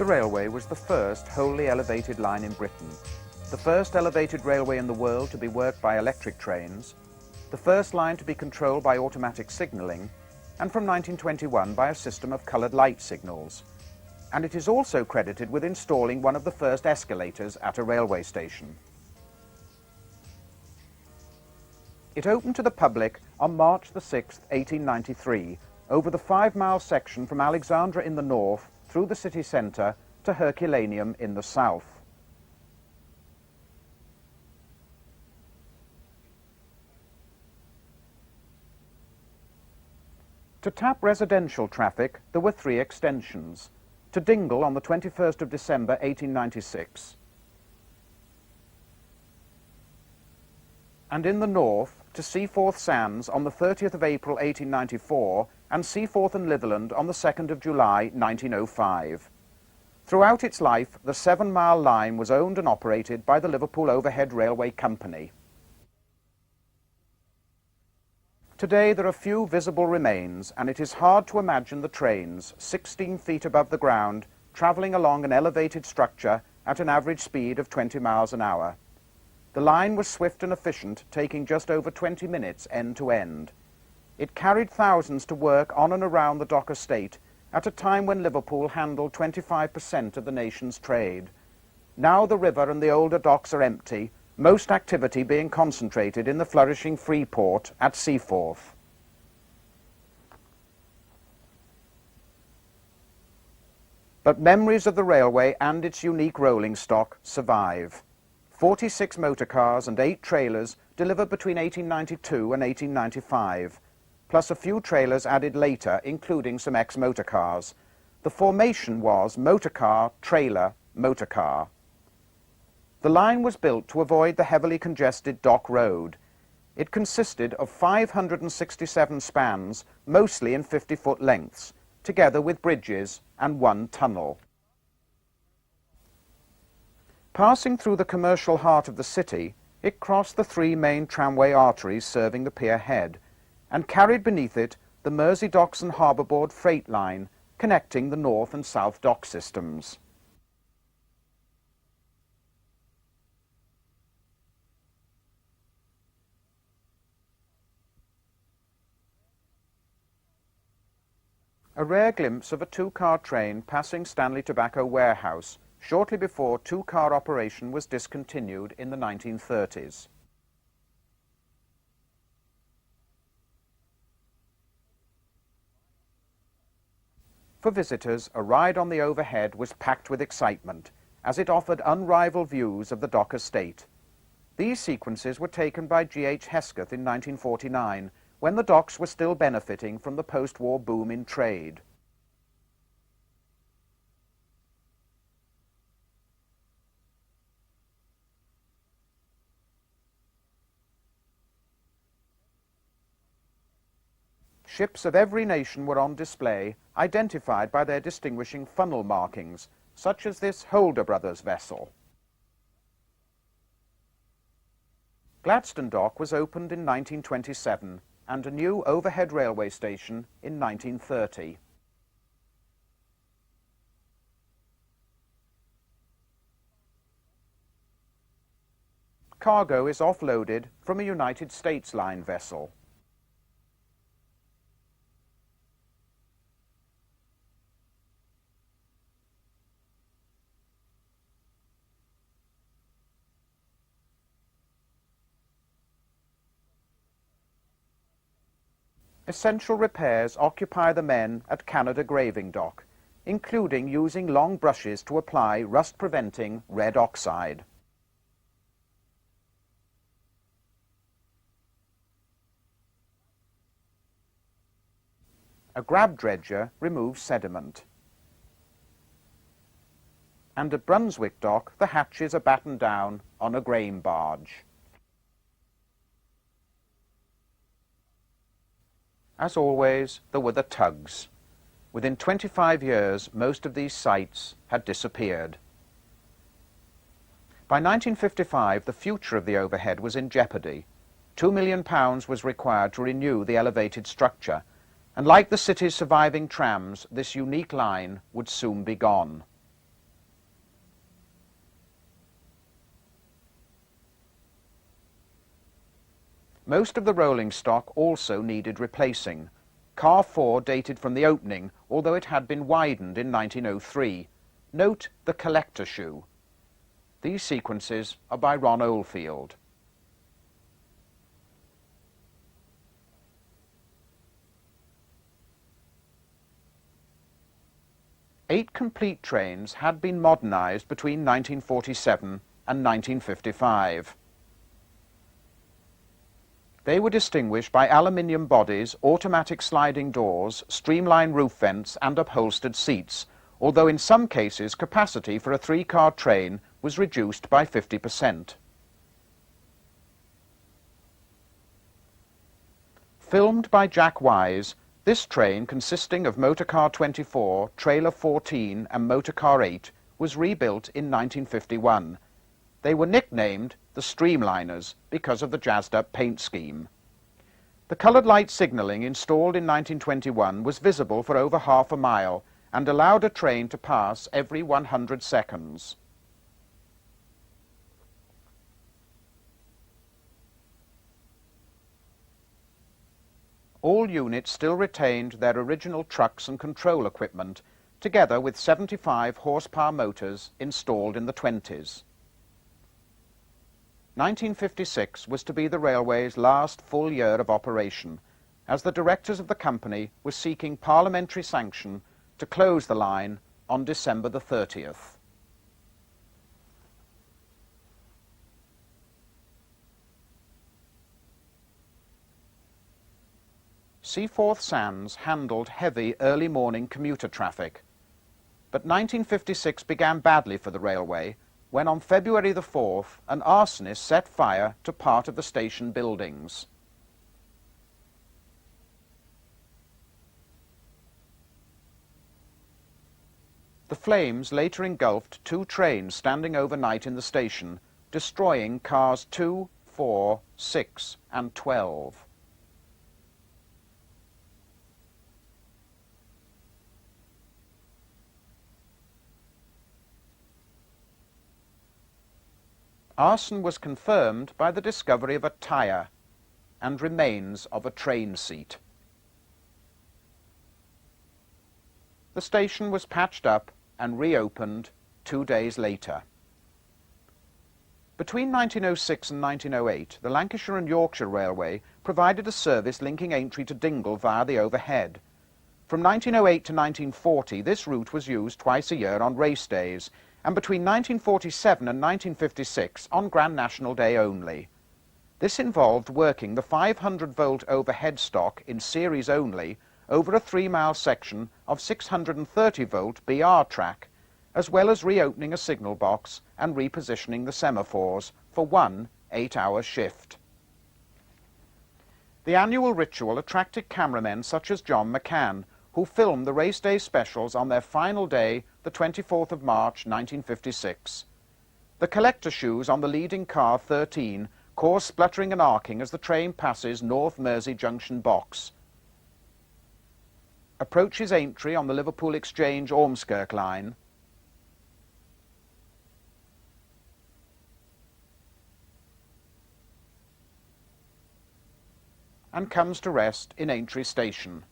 railway was the first wholly elevated line in Britain, the first elevated railway in the world to be worked by electric trains, the first line to be controlled by automatic signalling, and from 1921 by a system of coloured light signals. And it is also credited with installing one of the first escalators at a railway station. It opened to the public on March the 6th, 1893, over the 5-mile section from Alexandra in the north through the city centre to Herculaneum in the south. To tap residential traffic, there were 3 extensions. To Dingle on the 21st of December 1896, and in the north to Seaforth Sands on the 30th of April 1894 and Seaforth and Litherland on the 2nd of July 1905. Throughout its life, the 7-mile line was owned and operated by the Liverpool Overhead Railway Company. Today there are few visible remains, and it is hard to imagine the trains, 16 feet above the ground, travelling along an elevated structure at an average speed of 20 miles an hour. The line was swift and efficient, taking just over 20 minutes end to end. It carried thousands to work on and around the dock estate at a time when Liverpool handled 25% of the nation's trade. Now the river and the older docks are empty, most activity being concentrated in the flourishing free port at Seaforth. But memories of the railway and its unique rolling stock survive. 46 motor cars and 8 trailers delivered between 1892 and 1895, plus a few trailers added later, including some ex-motor cars. The formation was motor car, trailer, motor car. The line was built to avoid the heavily congested Dock Road. It consisted of 567 spans, mostly in 50-foot lengths, together with bridges and 1 tunnel. Passing through the commercial heart of the city, it crossed the 3 main tramway arteries serving the pier head, and carried beneath it the Mersey Docks and Harbour Board freight line, connecting the north and south dock systems. A rare glimpse of a 2-car train passing Stanley Tobacco Warehouse shortly before 2-car operation was discontinued in the 1930s. For visitors, a ride on the overhead was packed with excitement, as it offered unrivaled views of the dock estate. These sequences were taken by G.H. Hesketh in 1949, when the docks were still benefiting from the post-war boom in trade. Ships of every nation were on display, identified by their distinguishing funnel markings, such as this Holder Brothers vessel. Gladstone Dock was opened in 1927, and a new overhead railway station in 1930. Cargo is offloaded from a United States line vessel. Essential repairs occupy the men at Canada Graving Dock, including using long brushes to apply rust-preventing red oxide. A grab dredger removes sediment. And at Brunswick Dock, the hatches are battened down on a grain barge. As always, there were the tugs. Within 25 years, most of these sites had disappeared. By 1955, the future of the overhead was in jeopardy. £2 million was required to renew the elevated structure, and like the city's surviving trams, this unique line would soon be gone. Most of the rolling stock also needed replacing. Car 4 dated from the opening, although it had been widened in 1903. Note the collector shoe. These sequences are by Ron Oldfield. Eight complete trains had been modernised between 1947 and 1955. They were distinguished by aluminium bodies, automatic sliding doors, streamlined roof vents and upholstered seats, although in some cases capacity for a three-car train was reduced by 50%. Filmed by Jack Wise, this train, consisting of motorcar 24, trailer 14 and motorcar 8, was rebuilt in 1951. They were nicknamed the Streamliners because of the jazzed-up paint scheme. The coloured light signalling installed in 1921 was visible for over half a mile and allowed a train to pass every 100 seconds. All units still retained their original trucks and control equipment, together with 75 horsepower motors installed in the 20s. 1956 was to be the railway's last full year of operation, as the directors of the company were seeking parliamentary sanction to close the line on December the 30th. Seaforth Sands handled heavy early morning commuter traffic, but 1956 began badly for the railway when on February the 4th an arsonist set fire to part of the station buildings. The flames later engulfed two trains standing overnight in the station, destroying cars 2, 4, 6 and 12. Arson was confirmed by the discovery of a tyre and remains of a train seat. The station was patched up and reopened 2 days later. Between 1906 and 1908, the Lancashire and Yorkshire Railway provided a service linking Aintree to Dingle via the Overhead. From 1908 to 1940, this route was used twice a year on race days, and between 1947 and 1956 on Grand National Day only. This involved working the 500-volt overhead stock in series only over a 3-mile section of 630-volt BR track, as well as reopening a signal box and repositioning the semaphores for one 8-hour shift. The annual ritual attracted cameramen such as John McCann, who filmed the race day specials on their final day, the 24th of March 1956. The collector shoes on the leading car 13 cause spluttering and arcing as the train passes North Mersey Junction box, approaches Aintree on the Liverpool Exchange Ormskirk line, and comes to rest in Aintree Station.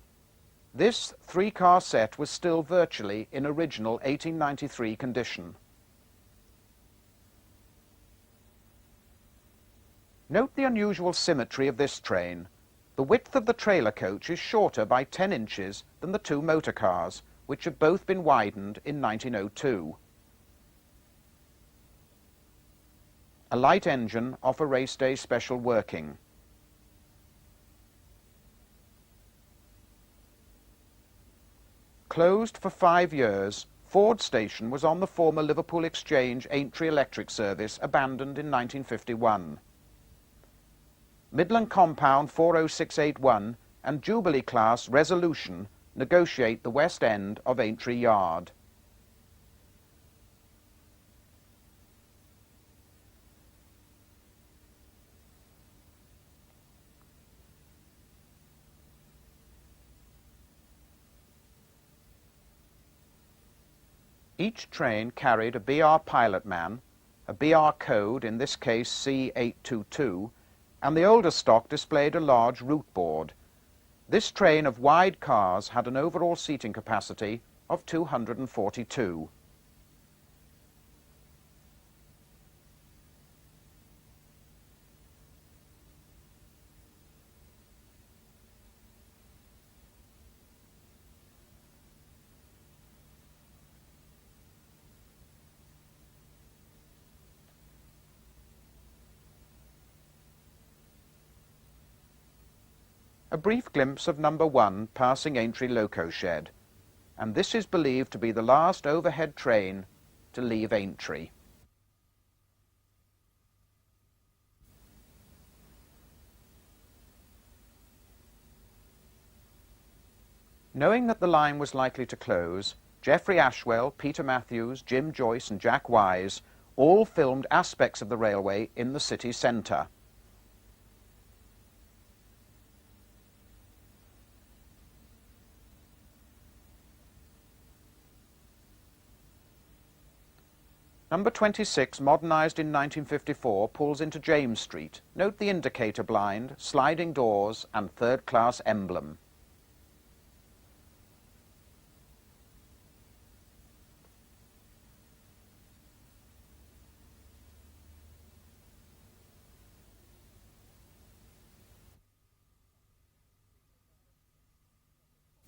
This 3-car set was still virtually in original 1893 condition. Note the unusual symmetry of this train. The width of the trailer coach is shorter by 10 inches than the two motor cars, which have both been widened in 1902. A light engine off a race day special working. Closed for 5 years, Ford Station was on the former Liverpool Exchange Aintree electric service, abandoned in 1951. Midland Compound 40681 and Jubilee Class Resolution negotiate the west end of Aintree Yard. Each train carried a BR pilot man, a BR code, in this case C822, and the older stock displayed a large route board. This train of wide cars had an overall seating capacity of 242. A brief glimpse of number 1 passing Aintree Loco Shed, and this is believed to be the last overhead train to leave Aintree. Knowing that the line was likely to close, Geoffrey Ashwell, Peter Matthews, Jim Joyce and Jack Wise all filmed aspects of the railway in the city centre. Number 26, modernised in 1954, pulls into James Street. Note the indicator blind, sliding doors and third-class emblem.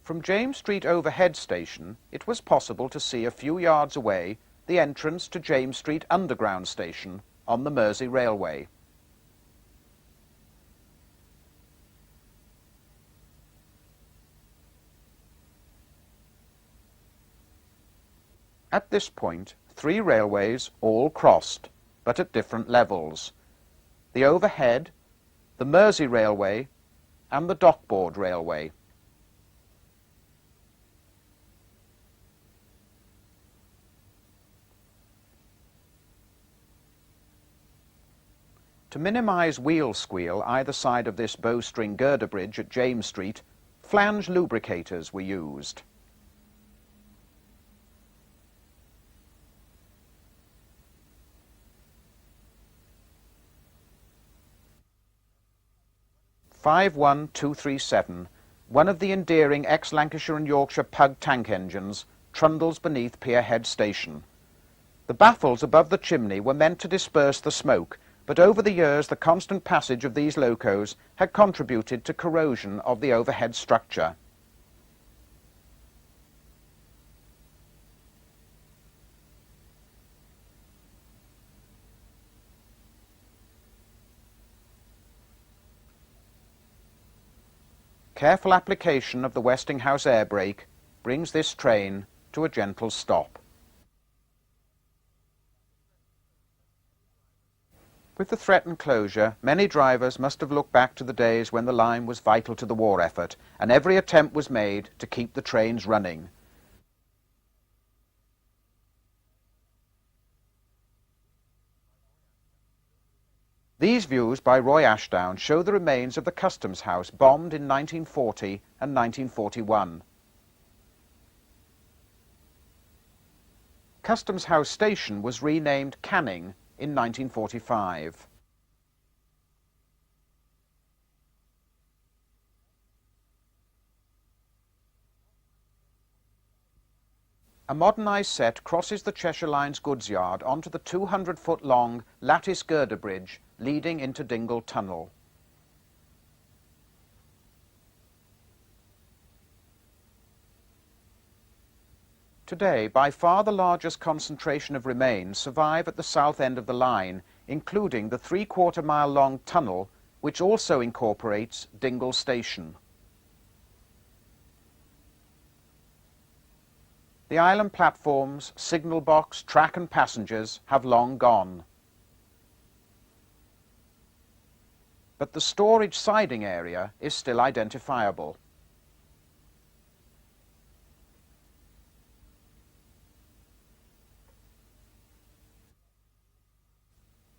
From James Street Overhead Station, it was possible to see a few yards away the entrance to James Street Underground Station on the Mersey Railway. At this point, 3 railways all crossed, but at different levels: the Overhead, the Mersey Railway and the Dockboard Railway. To minimise wheel squeal either side of this bowstring girder bridge at James Street, flange lubricators were used. "51237", one of the endearing ex-Lancashire and Yorkshire Pug tank engines, trundles beneath Pierhead Station. The baffles above the chimney were meant to disperse the smoke, but over the years the constant passage of these locos had contributed to corrosion of the overhead structure. Careful application of the Westinghouse air brake brings this train to a gentle stop. With the threatened closure, many drivers must have looked back to the days when the line was vital to the war effort, and every attempt was made to keep the trains running. These views by Roy Ashdown show the remains of the Customs House bombed in 1940 and 1941. Customs House Station was renamed Canning in 1945. A modernised set crosses the Cheshire Line's goods yard onto the 200-foot-long lattice girder bridge leading into Dingle Tunnel. Today, by far the largest concentration of remains survive at the south end of the line, including the 3/4-mile-long tunnel, which also incorporates Dingle Station. The island platforms, signal box, track and passengers have long gone. But the storage siding area is still identifiable.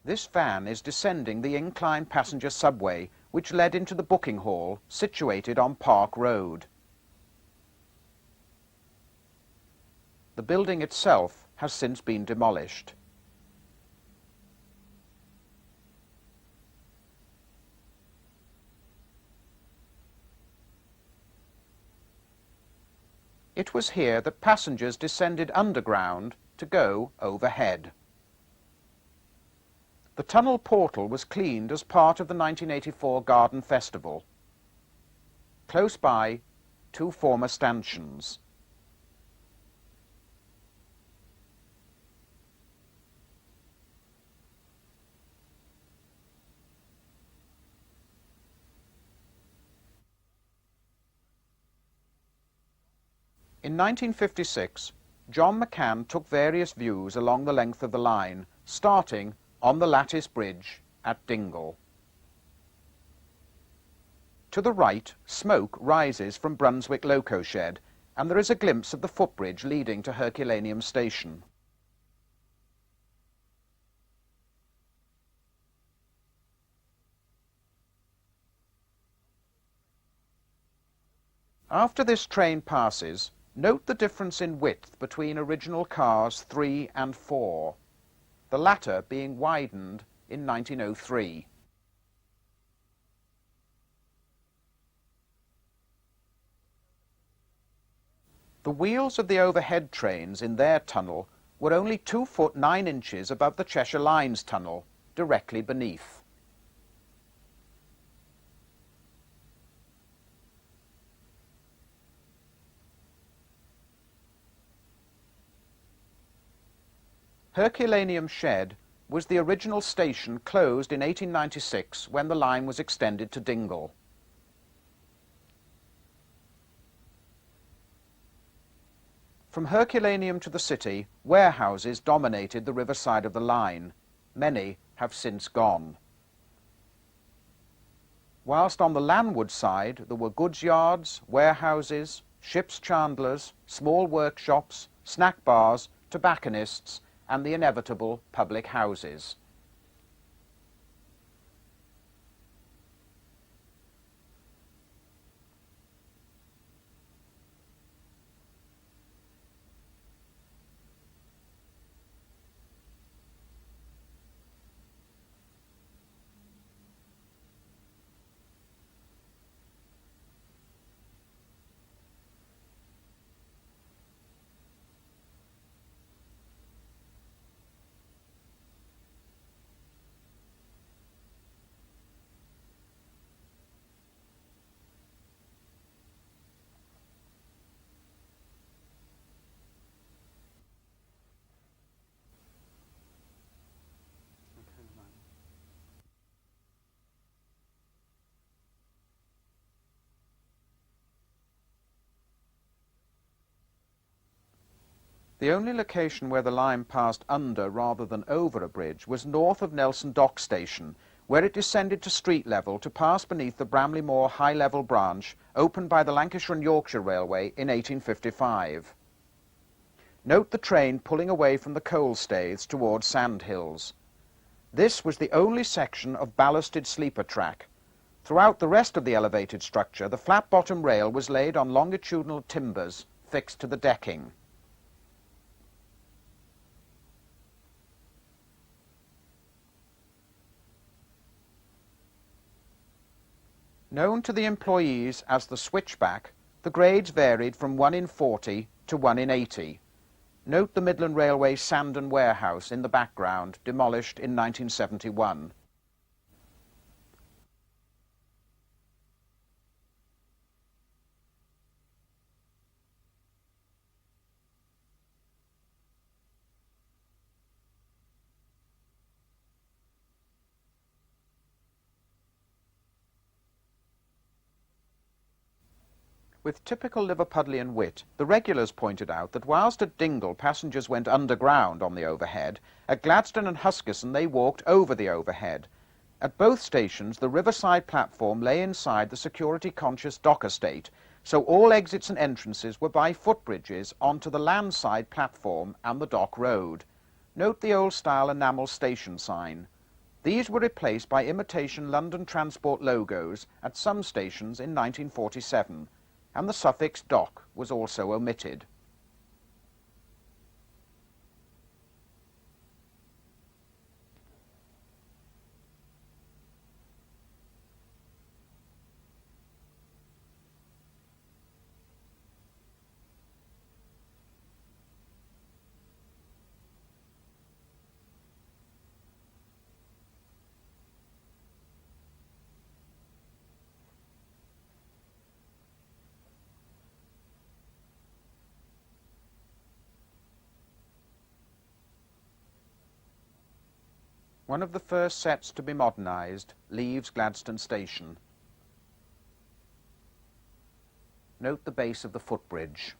This van is descending the incline passenger subway which led into the booking hall situated on Park Road. The building itself has since been demolished. It was here that passengers descended underground to go overhead. The tunnel portal was cleaned as part of the 1984 Garden Festival. Close by, two former stanchions. In 1956, John McCann took various views along the length of the line, starting on the Lattice Bridge at Dingle. To the right, smoke rises from Brunswick Loco Shed, and there is a glimpse of the footbridge leading to Herculaneum Station. After this train passes, note the difference in width between original cars 3 and 4, the latter being widened in 1903. The wheels of the overhead trains in their tunnel were only 2 foot 9 inches above the Cheshire Line's tunnel, directly beneath. Herculaneum Shed was the original station closed in 1896 when the line was extended to Dingle. From Herculaneum to the city, warehouses dominated the riverside of the line. Many have since gone. Whilst on the landward side there were goods yards, warehouses, ships' chandlers, small workshops, snack bars, tobacconists, and the inevitable public houses. The only location where the line passed under rather than over a bridge was north of Nelson Dock Station, where it descended to street level to pass beneath the Bramley Moor high-level branch opened by the Lancashire and Yorkshire Railway in 1855. Note the train pulling away from the coal staiths towards Sandhills. This was the only section of ballasted sleeper track. Throughout the rest of the elevated structure, the flat-bottom rail was laid on longitudinal timbers fixed to the decking. Known to the employees as the switchback, the grades varied from 1 in 40 to 1 in 80. Note the Midland Railway Sandon warehouse in the background, demolished in 1971. With typical Liverpudlian wit, the regulars pointed out that whilst at Dingle passengers went underground on the overhead, at Gladstone and Huskisson they walked over the overhead. At both stations the riverside platform lay inside the security-conscious dock estate, so all exits and entrances were by footbridges onto the landside platform and the dock road. Note the old-style enamel station sign. These were replaced by imitation London Transport logos at some stations in 1947. And the suffix dock was also omitted. One of the first sets to be modernised leaves Gladstone Station. Note the base of the footbridge.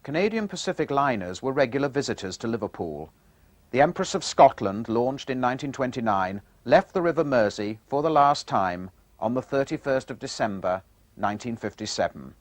Canadian Pacific liners were regular visitors to Liverpool. The Empress of Scotland, launched in 1929, left the River Mersey for the last time on the 31st of December 1957.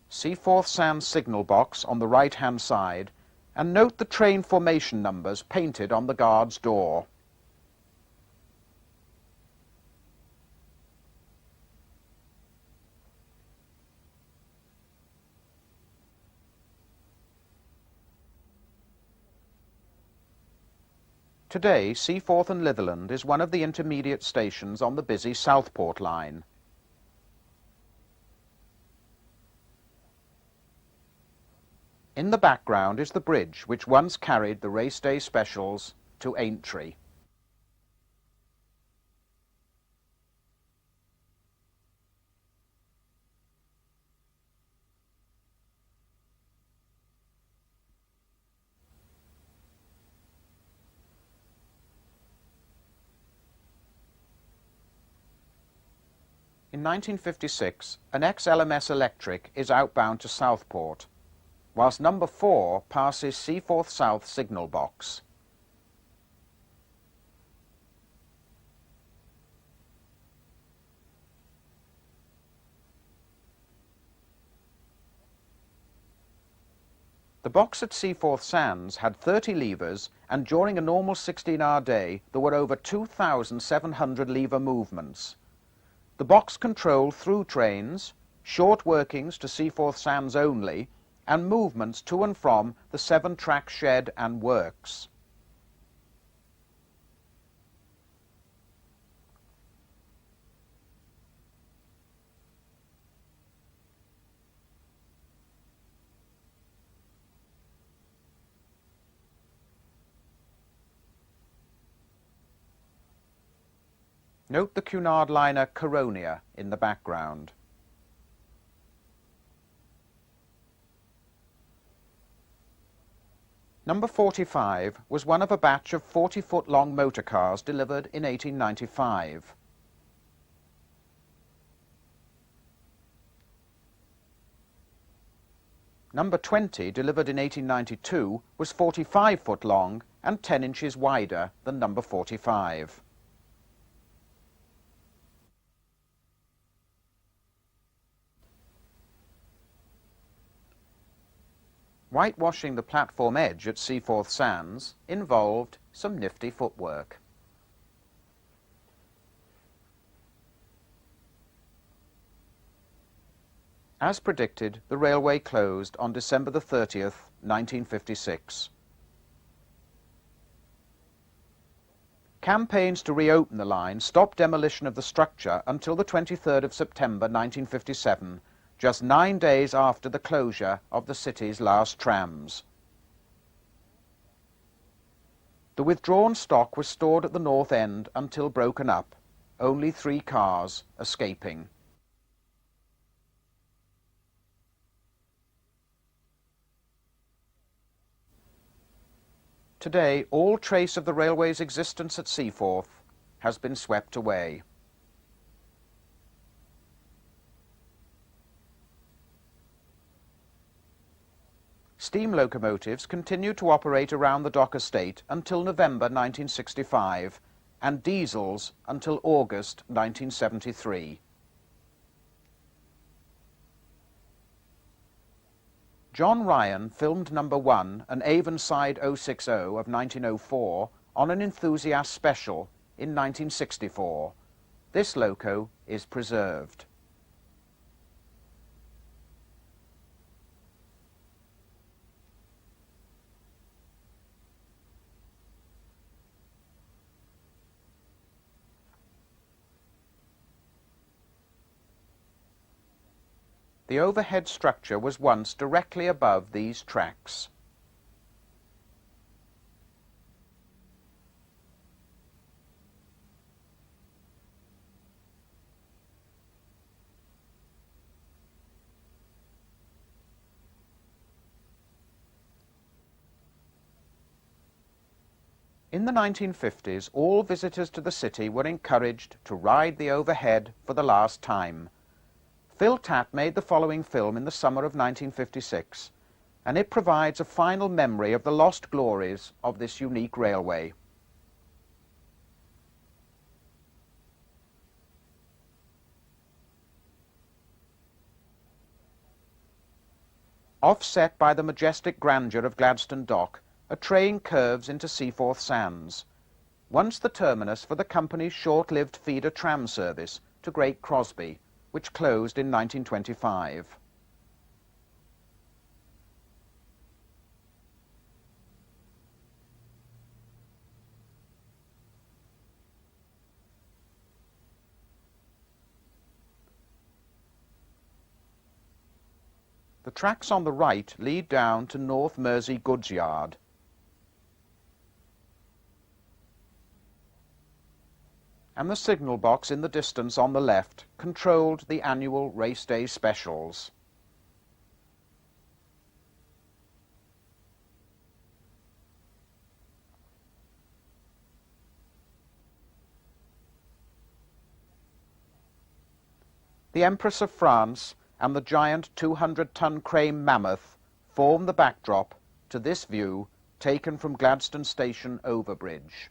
Seaforth Sands signal box on the right-hand side, and note the train formation numbers painted on the guard's door. Today, Seaforth and Litherland is one of the intermediate stations on the busy Southport line. In the background is the bridge which once carried the race day specials to Aintree. In 1956, an ex-LMS Electric is outbound to Southport, whilst number 4 passes Seaforth South signal box. The box at Seaforth Sands had 30 levers, and during a normal 16-hour day there were over 2,700 lever movements. The box controlled through trains, short workings to Seaforth Sands only, and movements to and from the 7-track shed and works. Note the Cunard liner Caronia in the background. Number 45 was one of a batch of 40-foot-long motor cars delivered in 1895. Number 20, delivered in 1892, was 45 foot long and 10 inches wider than number 45. Whitewashing the platform edge at Seaforth Sands involved some nifty footwork. As predicted, the railway closed on December the 30th, 1956. Campaigns to reopen the line stopped demolition of the structure until the 23rd of September 1957, just 9 days after the closure of the city's last trams. The withdrawn stock was stored at the north end until broken up, only 3 cars escaping. Today, all trace of the railway's existence at Seaforth has been swept away. Steam locomotives continued to operate around the dock estate until November 1965, and diesels until August 1973. John Ryan filmed number 1, an Avonside 060 of 1904, on an enthusiast special in 1964. This loco is preserved. The overhead structure was once directly above these tracks. In the 1950s, all visitors to the city were encouraged to ride the overhead for the last time. Phil Tatt made the following film in the summer of 1956, and it provides a final memory of the lost glories of this unique railway. Offset by the majestic grandeur of Gladstone Dock, a train curves into Seaforth Sands, once the terminus for the company's short-lived feeder tram service to Great Crosby, which closed in 1925. The tracks on the right lead down to North Mersey Goods Yard. And the signal box in the distance on the left controlled the annual race day specials. The Empress of France and the giant 200-ton crane Mammoth form the backdrop to this view taken from Gladstone Station overbridge.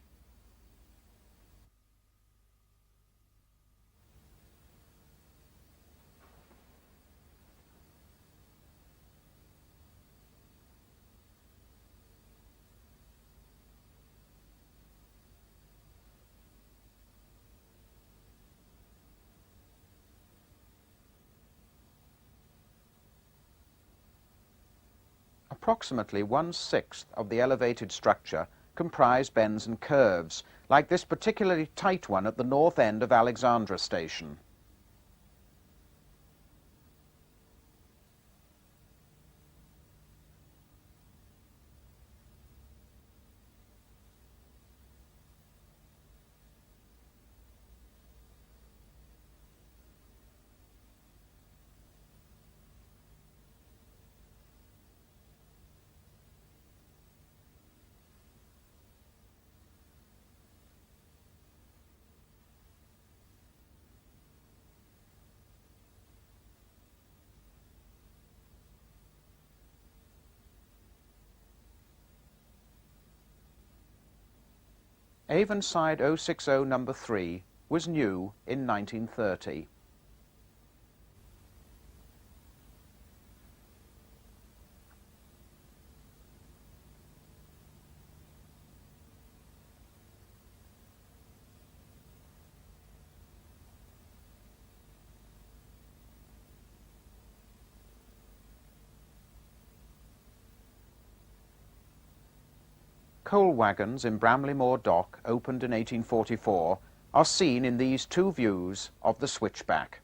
Approximately 1/6 of the elevated structure comprise bends and curves, like this particularly tight one at the north end of Alexandra Station. Avonside 060 No. 3 was new in 1930. Coal wagons in Bramley-Moore Dock, opened in 1844, are seen in these two views of the switchback.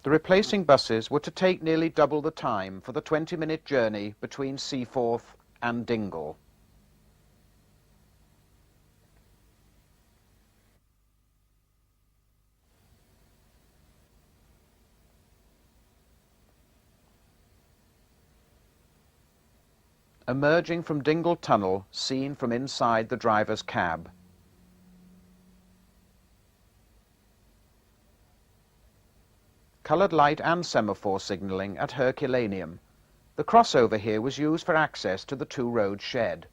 The replacing buses were to take nearly double the time for the 20-minute journey between Seaforth and Dingle. Emerging from Dingle Tunnel, seen from inside the driver's cab. Coloured light and semaphore signalling at Herculaneum. The crossover here was used for access to the two-road shed.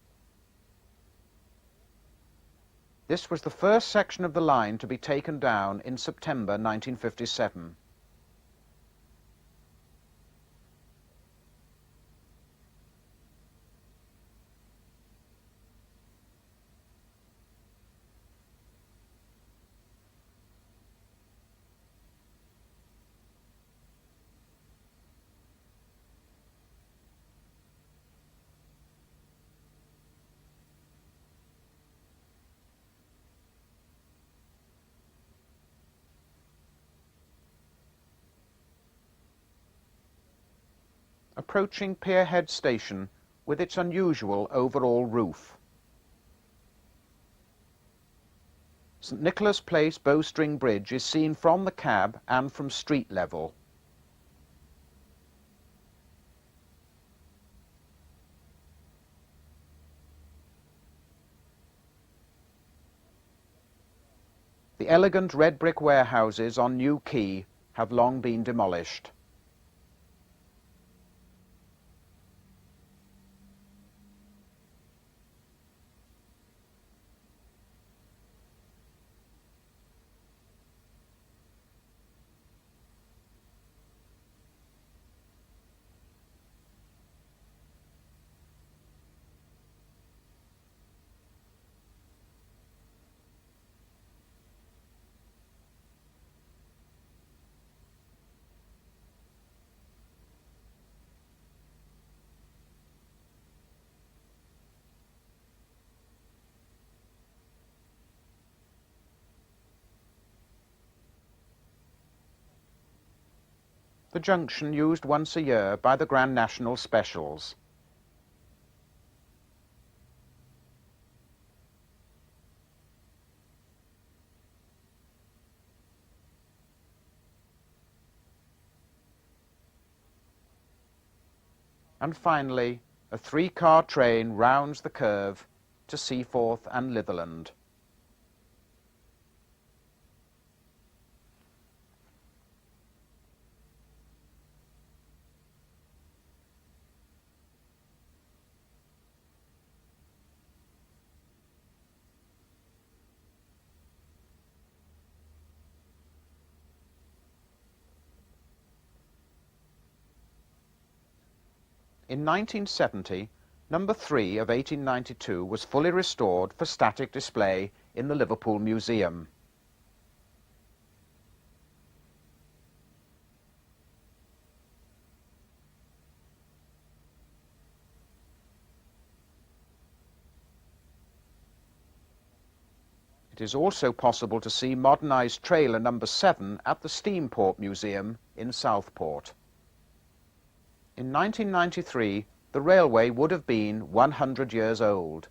This was the first section of the line to be taken down in September 1957. Approaching Pierhead Station with its unusual overall roof. St Nicholas Place Bowstring Bridge is seen from the cab and from street level. The elegant red brick warehouses on New Quay have long been demolished. The junction used once a year by the Grand National Specials. And finally, a three-car train rounds the curve to Seaforth and Litherland. In 1970, number 3 of 1892 was fully restored for static display in the Liverpool Museum. It is also possible to see modernised trailer number 7 at the Steamport Museum in Southport. In 1993, the railway would have been 100 years old.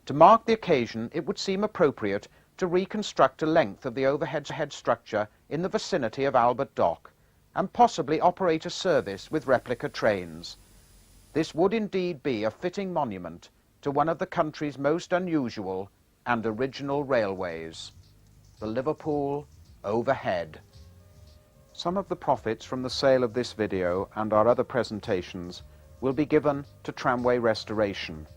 To mark the occasion, it would seem appropriate to reconstruct a length of the overhead structure in the vicinity of Albert Dock, and possibly operate a service with replica trains. This would indeed be a fitting monument to one of the country's most unusual and original railways, the Liverpool Overhead. Some of the profits from the sale of this video and our other presentations will be given to tramway restoration.